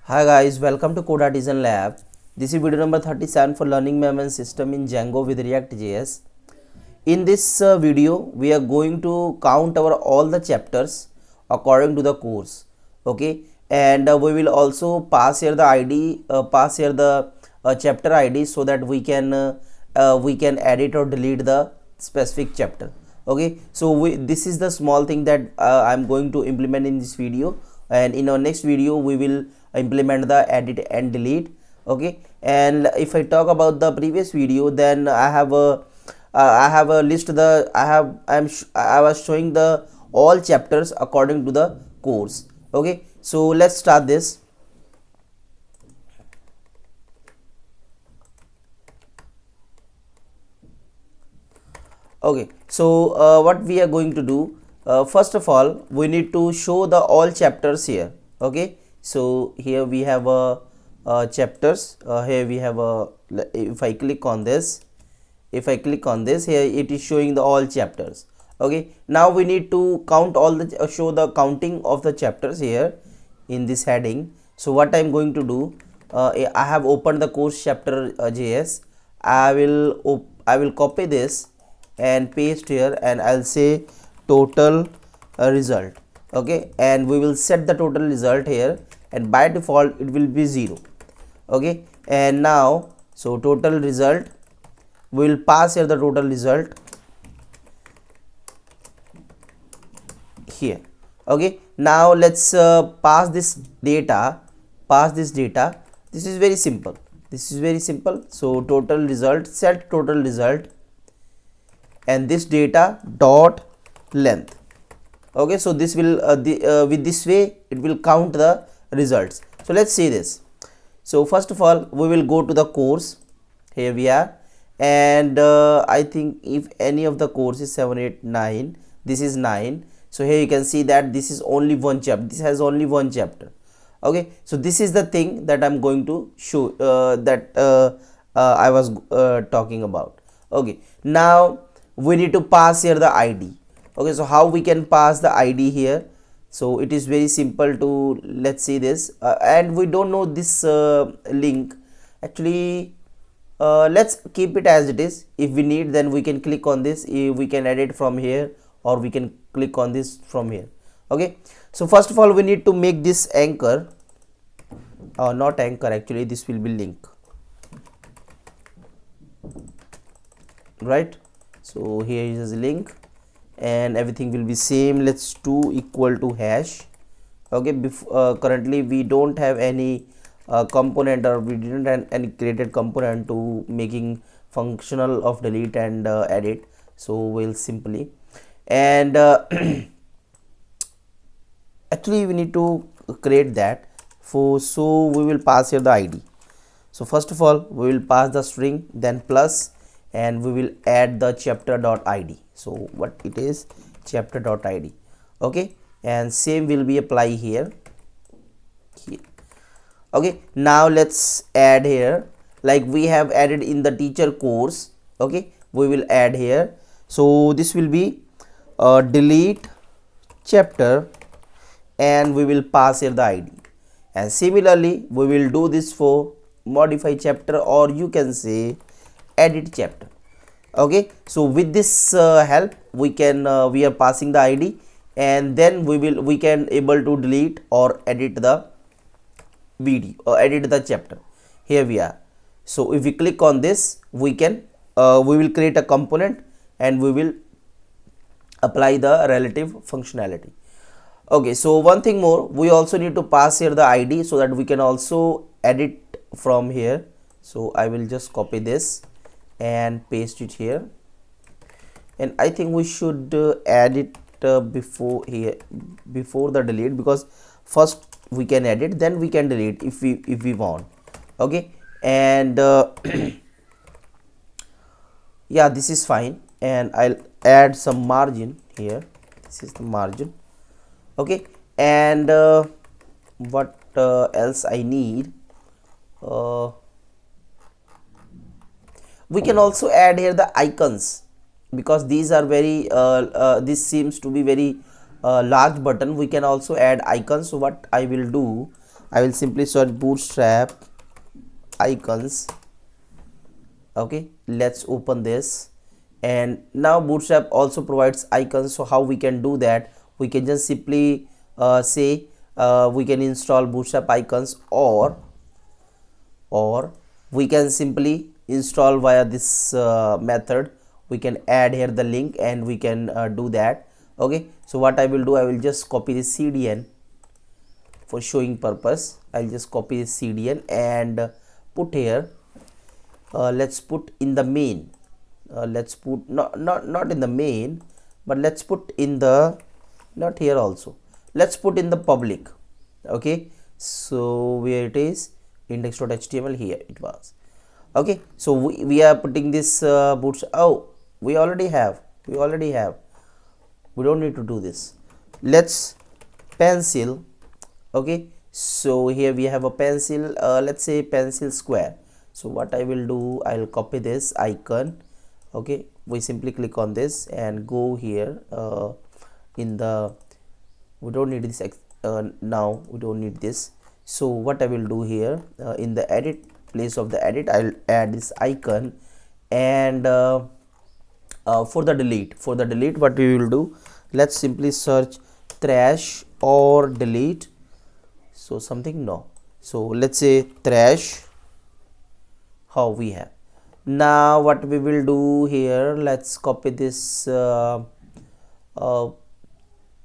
Hi guys, welcome to Code Artisan Lab. This is video number 37 for learning management system in Django with ReactJs. In this video, we are going to count our all the chapters according to the course. Okay, and we will also pass here the ID, pass here the chapter ID so that we can edit or delete the specific chapter. Okay, so this is the small thing that I'm going to implement in this video, and in our next video we will implement the edit and delete. Okay, and if I talk about the previous video, then I have a list. I was showing the all chapters according to the course. Okay, so let's start this. Okay, so what we are going to do, first of all we need to show the all chapters here. Okay, so here we have chapters. Here we have if I click on this, here it is showing the all chapters. Okay, now we need to count all the show the counting of the chapters here in this heading. So what I'm going to do, I have opened the course chapter JS. I will copy this and paste here, and I'll say total result. Okay, and we will set the total result here, and by default it will be 0. Okay, and now so total result, we will pass here the total result here. Okay, now let's pass this data. This is very simple. So total result, set total result, and this data dot length. Okay, so this will with this way it will count the results. So let's see this. So first of all we will go to the course. Here we are, and I think if any of the course is 7, 8, 9, this is 9. So here you can see that this is only one chapter. This has only one chapter. Okay, so this is the thing that I'm going to show, that I was talking about. Okay, now we need to pass here the ID. Okay, so how we can pass the ID here? So it is very simple to, let's see this, and we don't know this link actually. Let's keep it as it is. If we need, then we can click on this. We can edit from here, or we can click on this from here. Okay, so first of all we need to make this anchor, not anchor, actually this will be link, right? So here is a link, and everything will be same. Let's do equal to hash. Okay, currently we don't have any component, or we didn't have any created component to making functional of delete and edit. So we'll simply, and actually we need to create that. So we will pass here the ID. So first of all we will pass the string, then plus, and we will add the chapter.id. So what it is, chapter.id. Okay, and same will be apply here. Okay, now let's add here, like we have added in the teacher course. Okay, we will add here. So this will be delete chapter, and we will pass here the ID. And similarly we will do this for modify chapter, or you can say edit chapter. Okay, so with this help we can we are passing the ID, and then we can able to delete or edit the video or edit the chapter. Here we are. So if we click on this, we can we will create a component, and we will apply the relative functionality. Okay, so one thing more, we also need to pass here the ID so that we can also edit from here. So I will just copy this and paste it here, and I think we should add it before the delete, because first we can edit, then we can delete if we want. Okay, and yeah, this is fine, and I'll add some margin here. This is the margin. Okay, and what else I need, we can also add here the icons, because these are very this seems to be very large button. We can also add icons. So what I will do, I will simply search Bootstrap icons. Okay, let's open this, and now Bootstrap also provides icons. So how we can do that? We can just simply say we can install Bootstrap icons, or we can simply install via this method. We can add here the link and we can do that. Okay, so what I will do, I will just copy the CDN for showing purpose. I'll just copy the CDN and put here. Let's put in the main. Let's put not in the main, but let's put in the, not here also, let's put in the public. Okay, so where it is, index.html, here it was. Okay, so we are putting this Bootstrap. Oh, we already have, we don't need to do this. Let's pencil. Okay, so here we have a pencil, let's say pencil square. So what I will do, I will copy this icon. Okay, we simply click on this and go here in the, we don't need this now, we don't need this. So what I will do here, in the edit, place of the edit, I'll add this icon. And for the delete, what we will do, let's simply search trash or delete. So something, no, so let's say trash. How we have now, what we will do here, let's copy this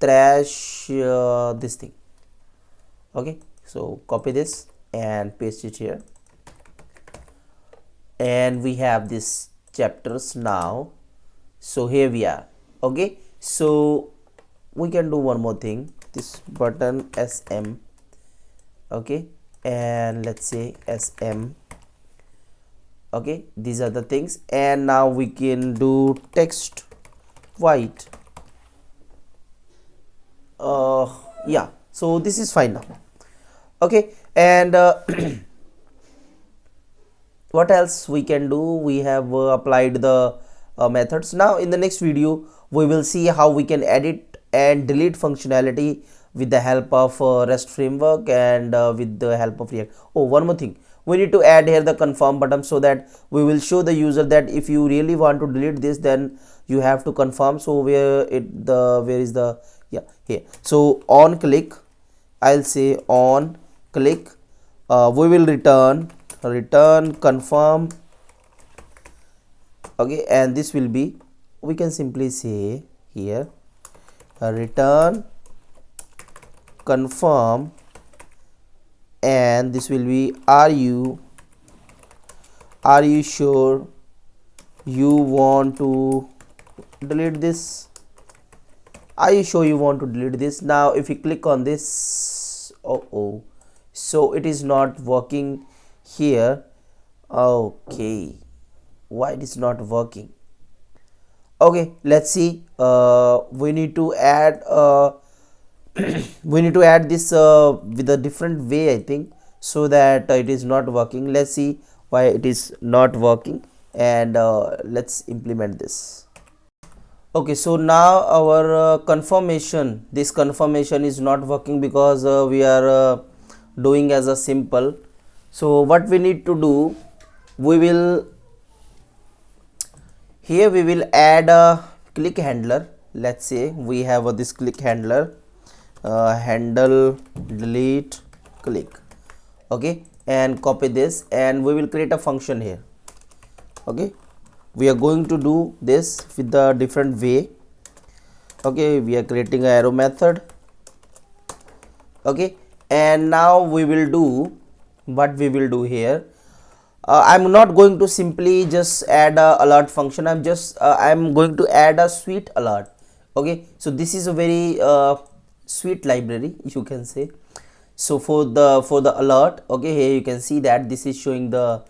trash, this thing. Okay, so copy this and paste it here, and we have this chapters now. So here we are. Okay, so we can do one more thing, this button SM. Okay, and let's say SM. Okay, these are the things, and now we can do text white. Yeah, so this is fine now. Okay, and what else we can do? We have applied the methods. Now in the next video we will see how we can edit and delete functionality with the help of REST framework and with the help of React. Oh, one more thing, we need to add here the confirm button, so that we will show the user that if you really want to delete this, then you have to confirm. So where is the, yeah, here. So on click, I'll say on click, we will return confirm. Okay, and this will be, we can simply say here return confirm, and this will be, are you sure you want to delete this? Are you sure you want to delete this? Now if you click on this, so it is not working here. Okay, why it is not working? Okay, let's see. We need to add this with a different way, I think, so that it is not working. Let's see why it is not working, and let's implement this. Okay, so now our confirmation, this confirmation is not working because we are doing as a simple. So what we need to do, we will add a click handler. Let's say we have this click handler, handle delete click. Okay, and copy this, and we will create a function here. Okay, we are going to do this with a different way. Okay, we are creating an arrow method. Okay, and now we will do what we will do here. I'm not going to simply just add a alert function. I'm going to add a sweet alert. Okay, so this is a very sweet library, you can say. So for the alert, okay, here you can see that this is showing the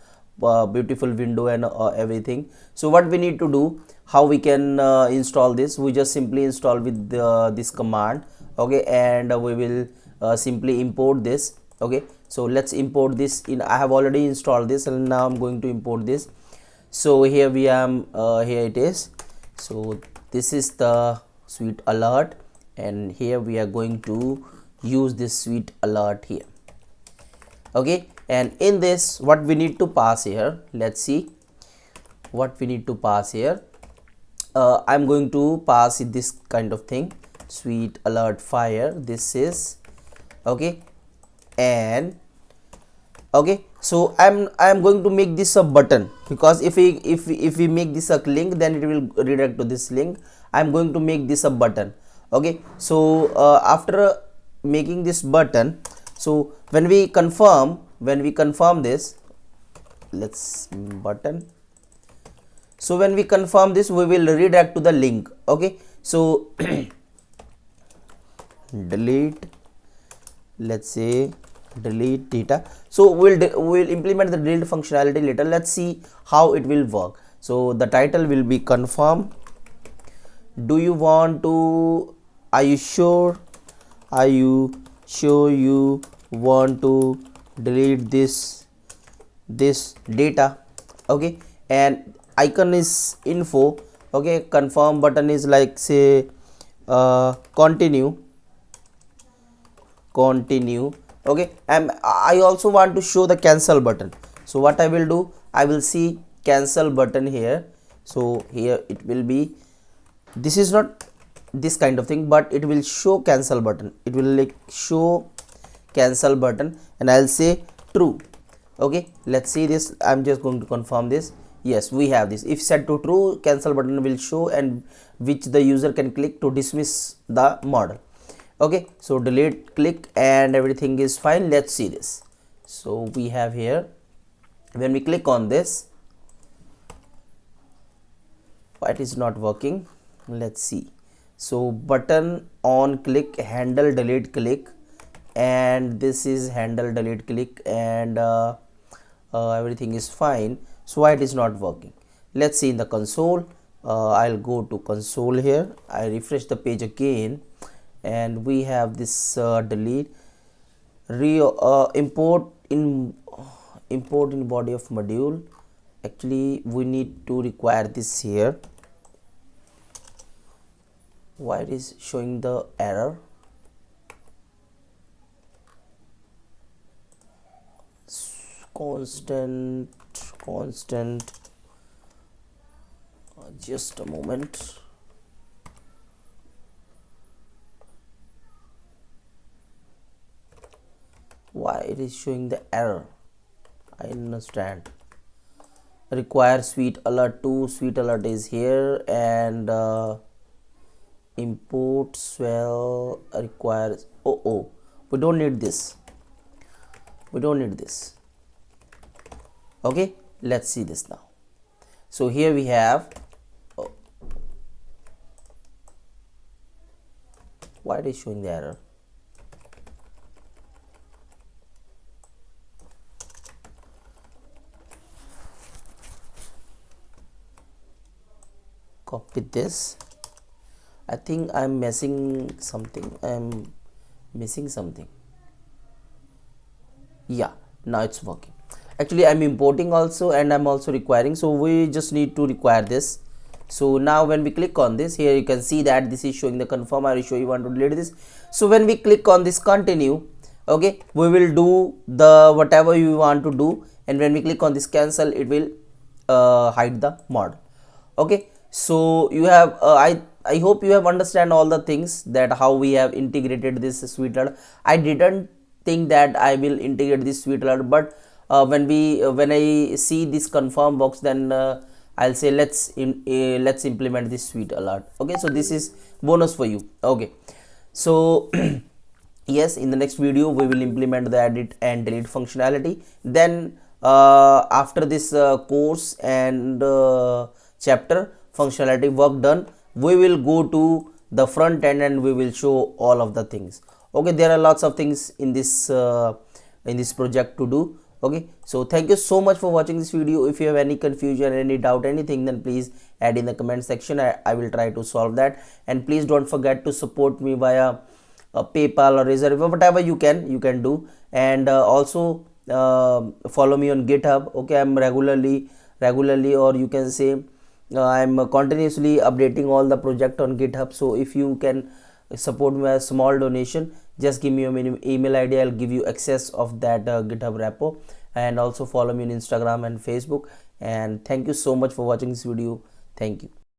beautiful window and everything. So what we need to do, how we can install this, we just simply install with this command. Okay, and we will simply import this. Okay, so let's import this in. I have already installed this, and now I'm going to import this. So here we am, here it is. So this is the sweet alert, and here we are going to use this sweet alert here. Okay, and in this what we need to pass here, let's see what we need to pass here. I'm going to pass it this kind of thing, sweet alert fire, this is okay. And okay, so I'm going to make this a button, because if we make this a link, then it will redirect to this link. I'm going to make this a button. Okay, so after making this button, so when we confirm this, let's button. So when we confirm this, we will redirect to the link. Okay, so delete, let's say delete data. So we'll implement the delete functionality later. Let's see how it will work. So the title will be confirm. Do you want to, are you sure you want to delete this data? Okay, and icon is info. Okay, confirm button is like say continue. Okay, and I also want to show the cancel button. So what I will do, I will see cancel button here. So here it will be, this is not this kind of thing, but it will show cancel button. It will like show cancel button, and I'll say true. Okay, let's see this. I'm just going to confirm this. Yes, we have this. If set to true, cancel button will show, and which the user can click to dismiss the model. Okay, so delete, click, and everything is fine. Let's see this. So we have here, when we click on this, why it is not working? Let's see. So button on click, handle delete click, and this is handle delete click, and everything is fine. So why it is not working? Let's see in the console. I'll go to console here. I refresh the page again, and we have this delete, import in body of module. Actually we need to require this here. Why it is showing the error? Constant, just a moment. Why it is showing the error? I understand. Require SweetAlert2. SweetAlert is here, and import swell requires, we don't need this. Okay, let's see this now. So here we have, why it is showing the error? Copy this. I think I'm missing something. I'm missing something. Yeah, now it's working. Actually I'm importing also, and I'm also requiring, so we just need to require this. So now when we click on this, here you can see that this is showing the confirm. Are you sure you want to delete this? So when we click on this continue, okay, we will do the whatever you want to do, and when we click on this cancel, it will hide the model. Okay, so you have I hope you have understand all the things, that how we have integrated this SweetAlert. I didn't think that I will integrate this SweetAlert, but when I see this confirm box, then I'll say let's implement this SweetAlert. Okay, so this is bonus for you. Okay, so yes, in the next video we will implement the edit and delete functionality. Then after this course and chapter functionality work done, we will go to the front end and we will show all of the things. Okay, there are lots of things in this project to do. Okay, so thank you so much for watching this video. If you have any confusion, any doubt, anything, then please add in the comment section. I will try to solve that. And please don't forget to support me via PayPal or Reserve, whatever you can do. And also follow me on GitHub. Okay, I'm regularly, or you can say I'm continuously updating all the project on GitHub. So if you can support me by a small donation. Just give me your email ID, I'll give you access of that GitHub repo, and also follow me on Instagram and Facebook. And thank you so much for watching this video. Thank you.